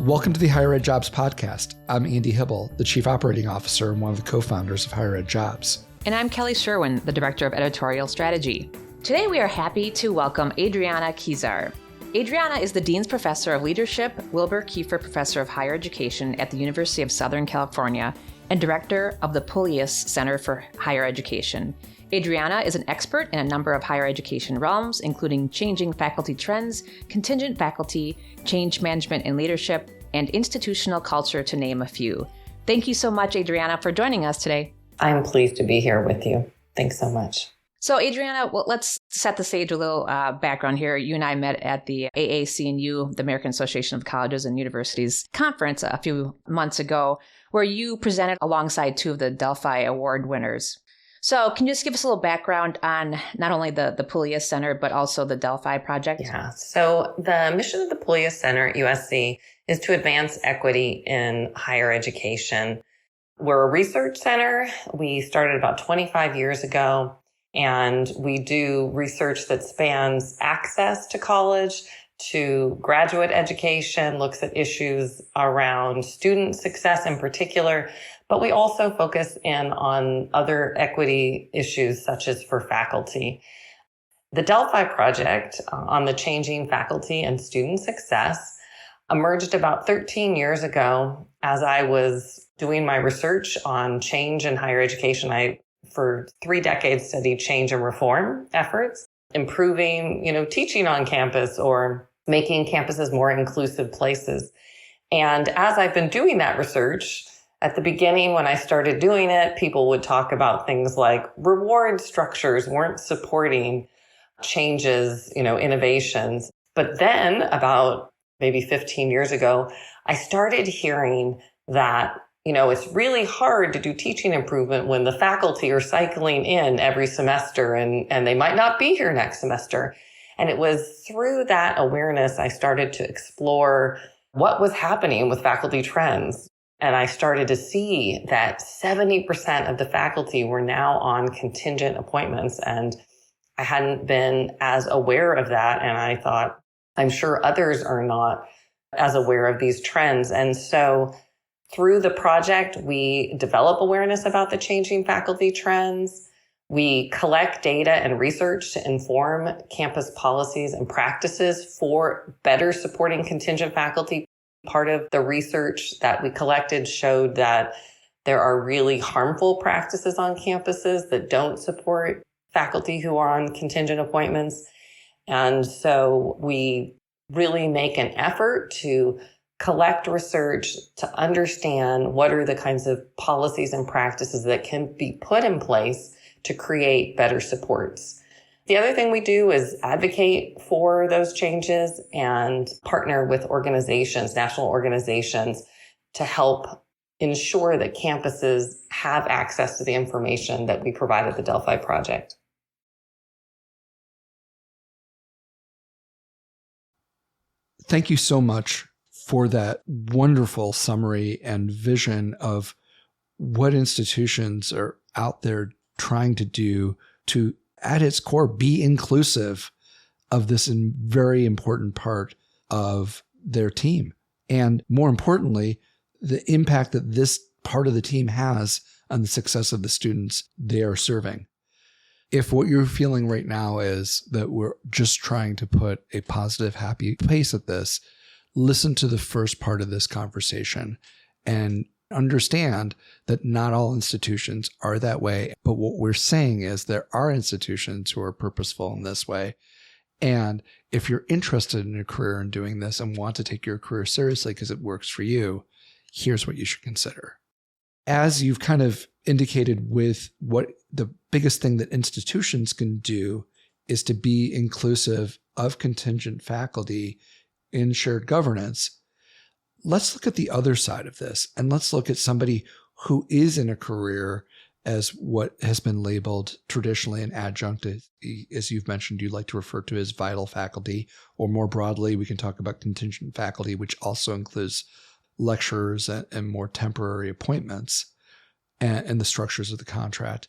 Welcome to the HigherEdJobs Podcast. I'm Andy Hibble, the Chief Operating Officer and one of the co-founders of HigherEdJobs. And I'm Kelly Sherwin, the Director of Editorial Strategy. Today we are happy to welcome Adrianna Kezar. Adrianna is the Dean's Professor of Leadership, Wilbur Kiefer Professor of Higher Education at the University of Southern California, and Director of the Pullias Center for Higher Education. Adrianna is an expert in a number of higher education realms, including changing faculty trends, contingent faculty, change management and leadership, and institutional culture, to name a few. Thank you so much, Adrianna, for joining us today. I'm pleased to be here with you. Thanks so much. So, Adrianna, well, let's set the stage, a little background here. You and I met at the AAC&U, the American Association of Colleges and Universities conference a few months ago, where you presented alongside two of the Delphi Award winners. So can you just give us a little background on not only the Pullias Center, but also the Delphi project? Yeah. So the mission of the Pullias Center at USC is to advance equity in higher education. We're a research center. We started about 25 years ago, and we do research that spans access to college, to graduate education, looks at issues around student success in particular, but we also focus in on other equity issues such as for faculty. The Delphi project on the changing faculty and student success emerged about 13 years ago as I was doing my research on change in higher education. I, for 3 decades, studied change and reform efforts, improving, teaching on campus or making campuses more inclusive places. And as I've been doing that research, at the beginning, when I started doing it, people would talk about things like reward structures weren't supporting changes, innovations. But then about maybe 15 years ago, I started hearing that, it's really hard to do teaching improvement when the faculty are cycling in every semester and they might not be here next semester. And it was through that awareness I started to explore what was happening with faculty trends. And I started to see that 70% of the faculty were now on contingent appointments. And I hadn't been as aware of that. And I thought, I'm sure others are not as aware of these trends. And so through the project, we develop awareness about the changing faculty trends. We collect data and research to inform campus policies and practices for better supporting contingent faculty. Part of the research that we collected showed that there are really harmful practices on campuses that don't support faculty who are on contingent appointments. And so we really make an effort to collect research to understand what are the kinds of policies and practices that can be put in place to create better supports. The other thing we do is advocate for those changes and partner with organizations, national organizations, to help ensure that campuses have access to the information that we provide at the Delphi project. Thank you so much for that wonderful summary and vision of what institutions are out there trying to do to, at its core, be inclusive of this very important part of their team. And more importantly, the impact that this part of the team has on the success of the students they are serving. If what you're feeling right now is that we're just trying to put a positive, happy pace at this, listen to the first part of this conversation and understand that not all institutions are that way. But what we're saying is there are institutions who are purposeful in this way. And if you're interested in a career in doing this and want to take your career seriously because it works for you, here's what you should consider. As you've kind of indicated with what the biggest thing that institutions can do is to be inclusive of contingent faculty in shared governance. Let's look at the other side of this, and let's look at somebody who is in a career as what has been labeled traditionally an adjunct, as you've mentioned, you like to refer to as vital faculty, or more broadly, we can talk about contingent faculty, which also includes lecturers and more temporary appointments and the structures of the contract.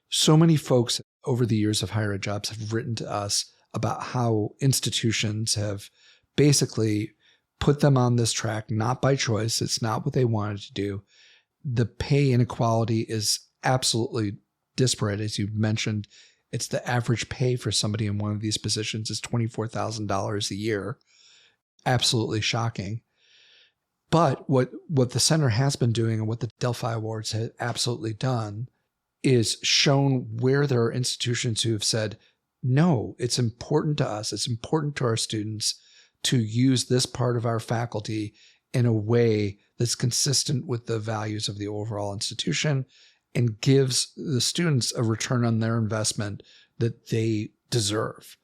So many folks over the years of HigherEdJobs have written to us about how institutions have basically put them on this track, not by choice. It's not what they wanted to do. The pay inequality is absolutely disparate. As you mentioned, it's the average pay for somebody in one of these positions is $24,000 a year. Absolutely shocking. But what the center has been doing and what the Delphi Awards have absolutely done is shown where there are institutions who have said, no, it's important to us, it's important to our students to use this part of our faculty in a way that's consistent with the values of the overall institution and gives the students a return on their investment that they deserve.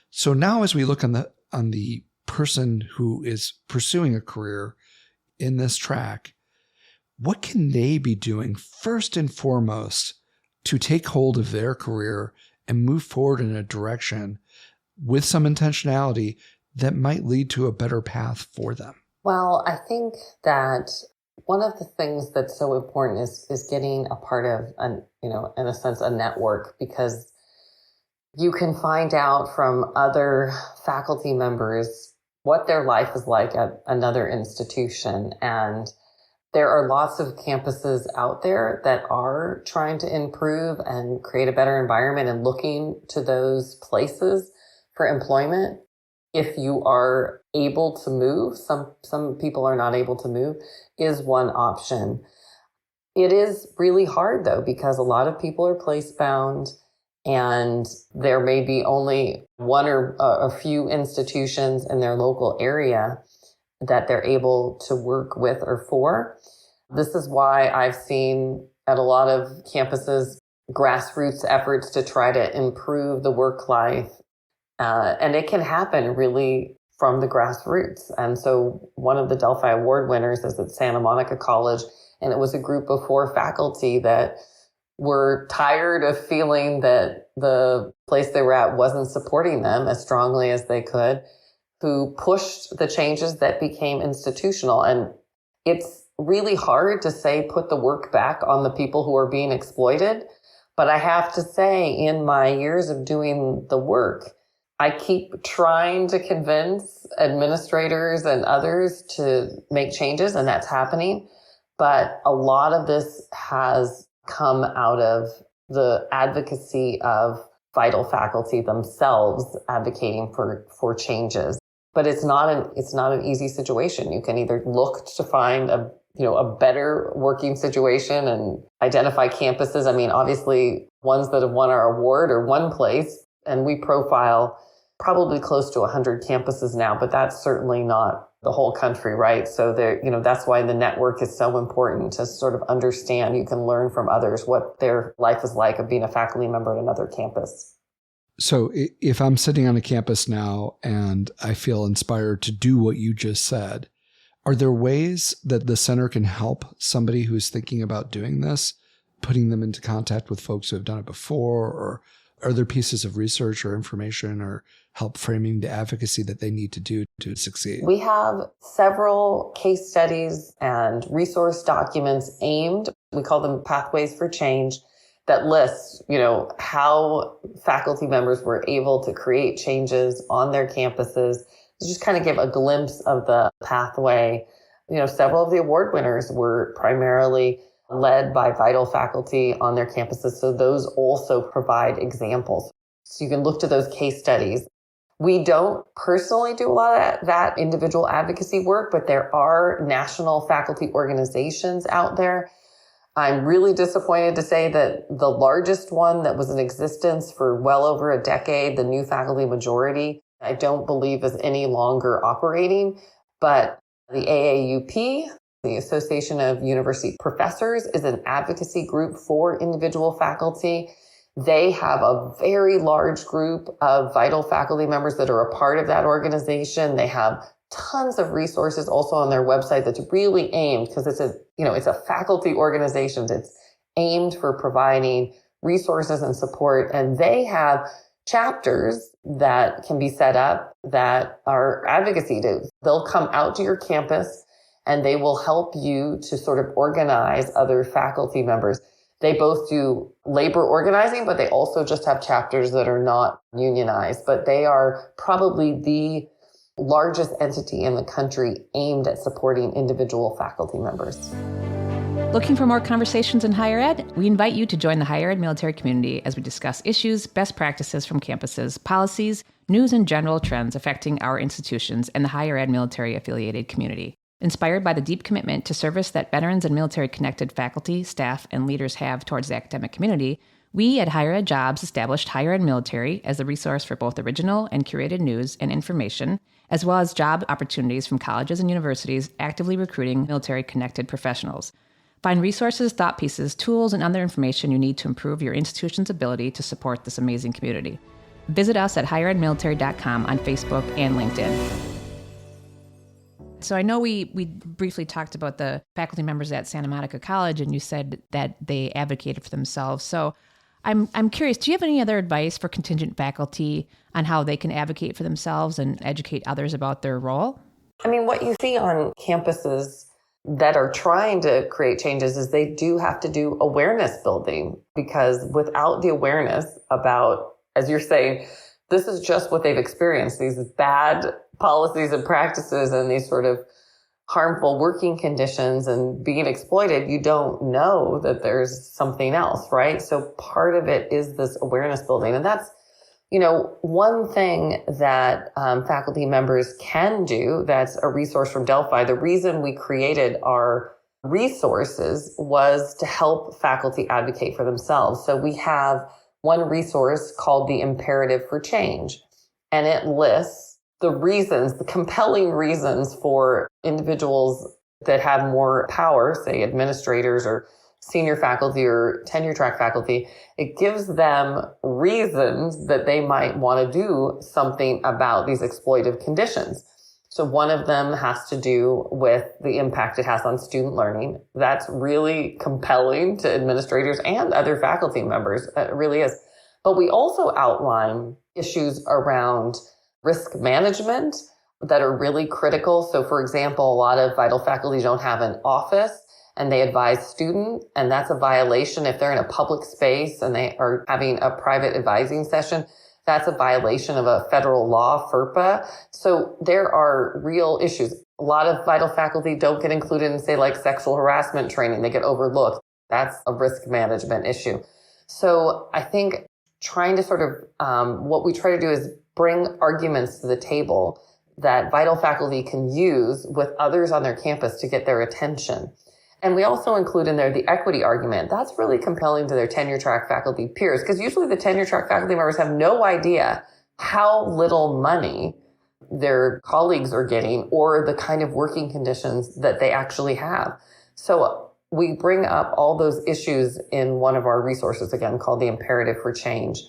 So now as we look on the person who is pursuing a career in this track, what can they be doing first and foremost to take hold of their career and move forward in a direction with some intentionality that might lead to a better path for them? Well, I think that one of the things that's so important is getting a part of in a sense, a network, because you can find out from other faculty members what their life is like at another institution. And there are lots of campuses out there that are trying to improve and create a better environment and looking to those places for employment. If you are able to move, some people are not able to move, is one option. It is really hard though, because a lot of people are place bound and there may be only one or a few institutions in their local area that they're able to work with or for. This is why I've seen at a lot of campuses grassroots efforts to try to improve the work life. And it can happen really from the grassroots. And so one of the Delphi Award winners is at Santa Monica College, and it was a group of 4 faculty that were tired of feeling that the place they were at wasn't supporting them as strongly as they could, who pushed the changes that became institutional. And it's really hard to say, put the work back on the people who are being exploited. But I have to say, in my years of doing the work, I keep trying to convince administrators and others to make changes, and that's happening. But a lot of this has come out of the advocacy of vital faculty themselves advocating for changes. But it's not an easy situation. You can either look to find a better working situation and identify campuses. I mean, obviously, ones that have won our award are one place, and we profile probably close to 100 campuses now, but that's certainly not the whole country, right? So that's why the network is so important, to sort of understand. You can learn from others what their life is like of being a faculty member at another campus. So if I'm sitting on a campus now and I feel inspired to do what you just said, are there ways that the center can help somebody who's thinking about doing this, putting them into contact with folks who have done it before, or are there pieces of research or information or help framing the advocacy that they need to do to succeed? We have several case studies and resource documents aimed, we call them Pathways for Change, that lists, how faculty members were able to create changes on their campuses to just kind of give a glimpse of the pathway. Several of the award winners were primarily led by vital faculty on their campuses. So those also provide examples. So you can look to those case studies. We don't personally do a lot of that individual advocacy work, but there are national faculty organizations out there. I'm really disappointed to say that the largest one that was in existence for well over a decade, the New Faculty Majority, I don't believe is any longer operating. But the AAUP, the Association of University Professors, is an advocacy group for individual faculty. They have a very large group of vital faculty members that are a part of that organization. They have tons of resources also on their website that's really aimed, because it's a faculty organization that's aimed for providing resources and support. And they have chapters that can be set up that are advocacy. They'll come out to your campus and they will help you to sort of organize other faculty members. They both do labor organizing, but they also just have chapters that are not unionized. But they are probably the largest entity in the country aimed at supporting individual faculty members. Looking for more conversations in higher ed? We invite you to join the higher ed military community as we discuss issues, best practices from campuses, policies, news and general trends affecting our institutions and the higher ed military affiliated community. Inspired by the deep commitment to service that veterans and military-connected faculty, staff, and leaders have towards the academic community, we at HigherEdJobs established Higher Ed Military as the resource for both original and curated news and information, as well as job opportunities from colleges and universities actively recruiting military-connected professionals. Find resources, thought pieces, tools, and other information you need to improve your institution's ability to support this amazing community. Visit us at higheredmilitary.com on Facebook and LinkedIn. So I know we briefly talked about the faculty members at Santa Monica College, and you said that they advocated for themselves. So I'm curious, do you have any other advice for contingent faculty on how they can advocate for themselves and educate others about their role? I mean, what you see on campuses that are trying to create changes is they do have to do awareness building, because without the awareness about, as you're saying, this is just what they've experienced, these bad policies and practices and these sort of harmful working conditions and being exploited, you don't know that there's something else, right? So part of it is this awareness building. And that's, one thing that faculty members can do that's a resource from Delphi. The reason we created our resources was to help faculty advocate for themselves. So we have one resource called the Imperative for Change, and it lists the compelling reasons for individuals that have more power, say administrators or senior faculty or tenure track faculty. It gives them reasons that they might want to do something about these exploitive conditions. So one of them has to do with the impact it has on student learning. That's really compelling to administrators and other faculty members. It really is. But we also outline issues around risk management that are really critical. So for example, a lot of vital faculty don't have an office and they advise student, and that's a violation. If they're in a public space and they are having a private advising session, that's a violation of a federal law, FERPA. So there are real issues. A lot of vital faculty don't get included in, say, like sexual harassment training. They get overlooked. That's a risk management issue. So I think trying to sort of, what we try to do is bring arguments to the table that vital faculty can use with others on their campus to get their attention. And we also include in there the equity argument. That's really compelling to their tenure track faculty peers, because usually the tenure track faculty members have no idea how little money their colleagues are getting or the kind of working conditions that they actually have. So we bring up all those issues in one of our resources, again, called the Imperative for Change.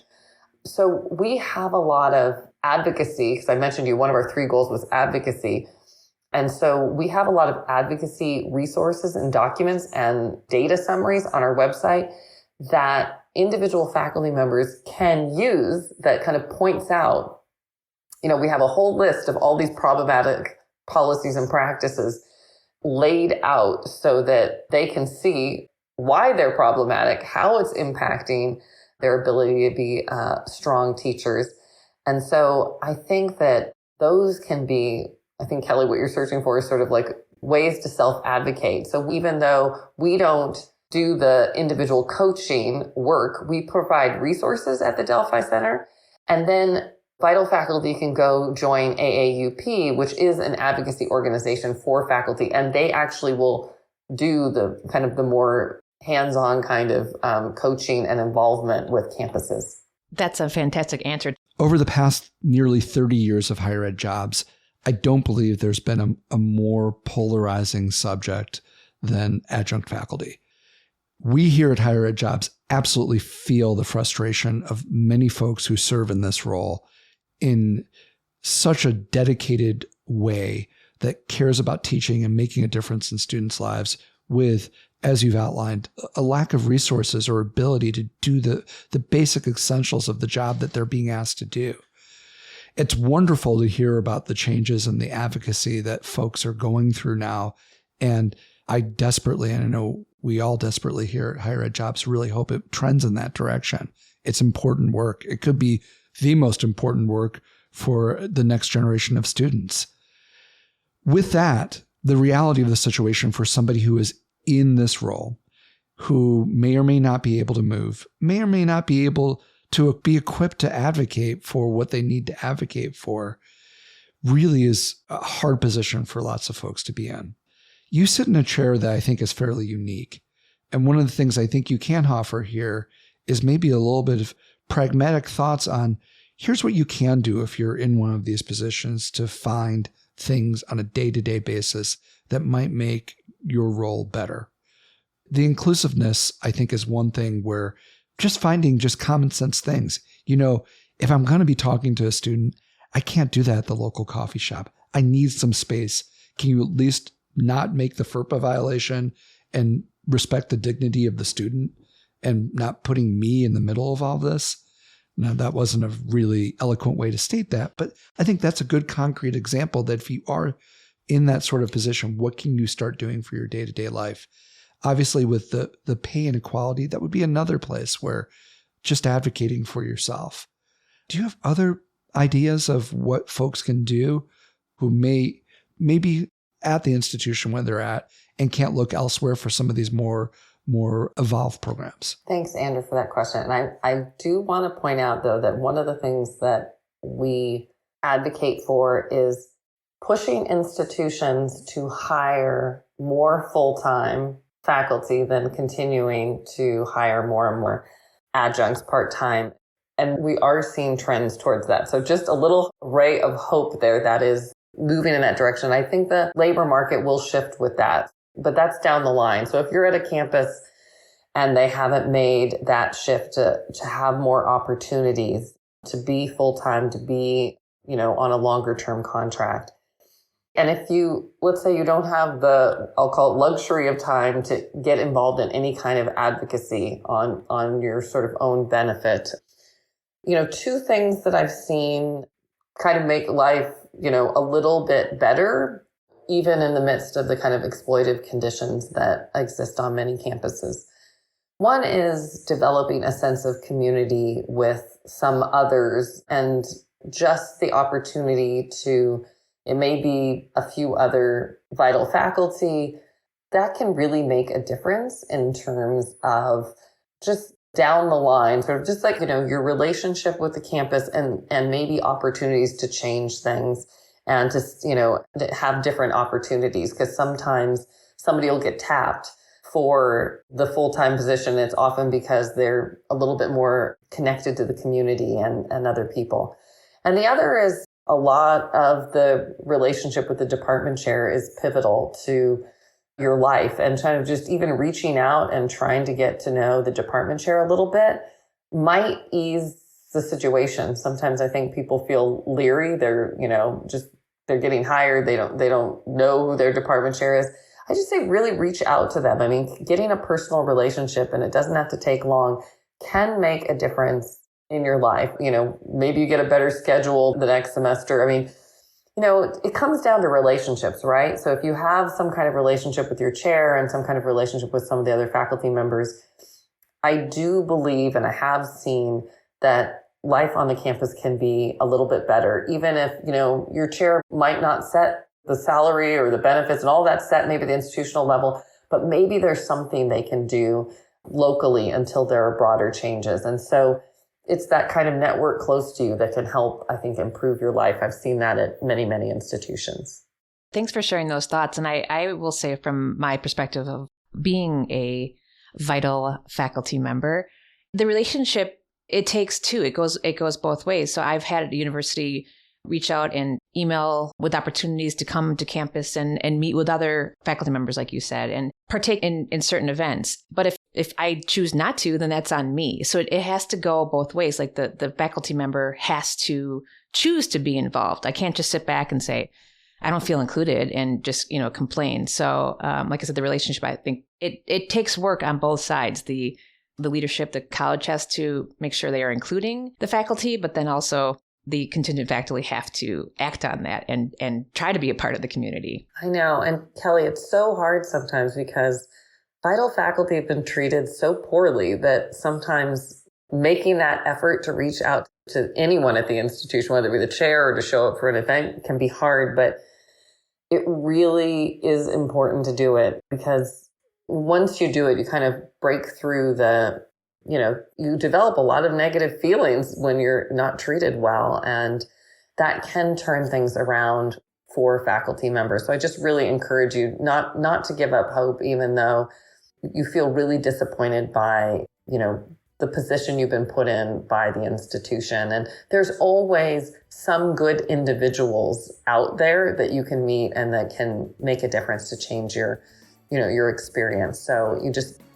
So we have a lot of advocacy, because I mentioned to you, one of our 3 goals was advocacy. And so we have a lot of advocacy resources and documents and data summaries on our website that individual faculty members can use that kind of points out, we have a whole list of all these problematic policies and practices laid out so that they can see why they're problematic, how it's impacting their ability to be strong teachers. And so I think that those can be, I think, Kelly, what you're searching for is sort of like ways to self-advocate. So even though we don't do the individual coaching work, we provide resources at the Delphi Center. And then vital faculty can go join AAUP, which is an advocacy organization for faculty. And they actually will do the kind of the more hands-on kind of coaching and involvement with campuses. That's a fantastic answer. Over the past nearly 30 years of higher ed jobs, I don't believe there's been a more polarizing subject than adjunct faculty. We here at HigherEdJobs absolutely feel the frustration of many folks who serve in this role in such a dedicated way that cares about teaching and making a difference in students' lives with, as you've outlined, a lack of resources or ability to do the basic essentials of the job that they're being asked to do. It's wonderful to hear about the changes and the advocacy that folks are going through now. And I desperately, and I know we all desperately here at HigherEdJobs really hope it trends in that direction. It's important work. It could be the most important work for the next generation of students. With that, the reality of the situation for somebody who is in this role, who may or may not be able to move, may or may not be able to be equipped to advocate for what they need to advocate for, really is a hard position for lots of folks to be in. You sit in a chair that I think is fairly unique. And one of the things I think you can offer here is maybe a little bit of pragmatic thoughts on here's what you can do if you're in one of these positions to find things on a day-to-day basis that might make your role better. The inclusiveness, I think, is one thing where just finding just common sense things. If I'm going to be talking to a student, I can't do that at the local coffee shop. I need some space. Can you at least not make the FERPA violation and respect the dignity of the student and not putting me in the middle of all this? Now, that wasn't a really eloquent way to state that, but I think that's a good concrete example that if you are in that sort of position, what can you start doing for your day-to-day life? Obviously, with the pay inequality, that would be another place where just advocating for yourself. Do you have other ideas of what folks can do who may be at the institution where they're at and can't look elsewhere for some of these more evolved programs? Thanks, Andrew, for that question. And I do want to point out, though, that one of the things that we advocate for is pushing institutions to hire more full-time faculty than continuing to hire more and more adjuncts part-time. And we are seeing trends towards that. So just a little ray of hope there that is moving in that direction. I think the labor market will shift with that, but that's down the line. So if you're at a campus and they haven't made that shift to have more opportunities to be full-time, to be, on a longer term contract. And if let's say you don't have I'll call it luxury of time to get involved in any kind of advocacy on your sort of own benefit. Two things that I've seen kind of make life, a little bit better, even in the midst of the kind of exploitive conditions that exist on many campuses. One is developing a sense of community with some others and just the opportunity to, it may be a few other vital faculty that can really make a difference in terms of just down the line, sort of just like, your relationship with the campus and maybe opportunities to change things and to have different opportunities. Because sometimes somebody will get tapped for the full-time position. It's often because they're a little bit more connected to the community and other people. And the other is a lot of the relationship with the department chair is pivotal to your life, and kind of just even reaching out and trying to get to know the department chair a little bit might ease the situation. Sometimes I think people feel leery. They're getting hired. They don't know who their department chair is. I just say really reach out to them. I mean, getting a personal relationship, and it doesn't have to take long, can make a difference in your life. Maybe you get a better schedule the next semester. I mean, it comes down to relationships, right? So if you have some kind of relationship with your chair and some kind of relationship with some of the other faculty members, I do believe, and I have seen, that life on the campus can be a little bit better, even if, your chair might not set the salary or the benefits and all that set maybe the institutional level, but maybe there's something they can do locally until there are broader changes. And so it's that kind of network close to you that can help, I think, improve your life. I've seen that at many, many institutions. Thanks for sharing those thoughts. And I will say, from my perspective of being a vital faculty member, the relationship, it takes two. It goes both ways. So I've had at a university reach out and email with opportunities to come to campus and meet with other faculty members, like you said, and partake in certain events. But if I choose not to, then that's on me. So it has to go both ways. Like the faculty member has to choose to be involved. I can't just sit back and say, I don't feel included and just, complain. So like I said, the relationship, I think it takes work on both sides. The leadership, the college has to make sure they are including the faculty, but then also the contingent faculty have to act on that and try to be a part of the community. I know. And Kelly, it's so hard sometimes because vital faculty have been treated so poorly that sometimes making that effort to reach out to anyone at the institution, whether it be the chair or to show up for an event, can be hard, but it really is important to do it, because once you do it, you kind of break through you develop a lot of negative feelings when you're not treated well, and that can turn things around for faculty members. So I just really encourage you not to give up hope, even though you feel really disappointed by, the position you've been put in by the institution. And there's always some good individuals out there that you can meet and that can make a difference to change your experience. So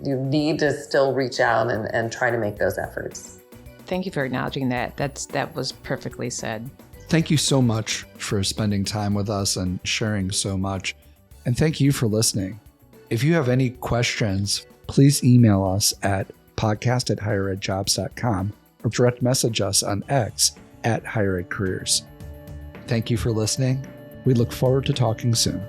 you need to still reach out and try to make those efforts. Thank you for acknowledging that. That was perfectly said. Thank you so much for spending time with us and sharing so much. And thank you for listening. If you have any questions, please email us at podcast@HigherEdJobs.com or direct message us on X @HigherEdCareers. Thank you for listening. We look forward to talking soon.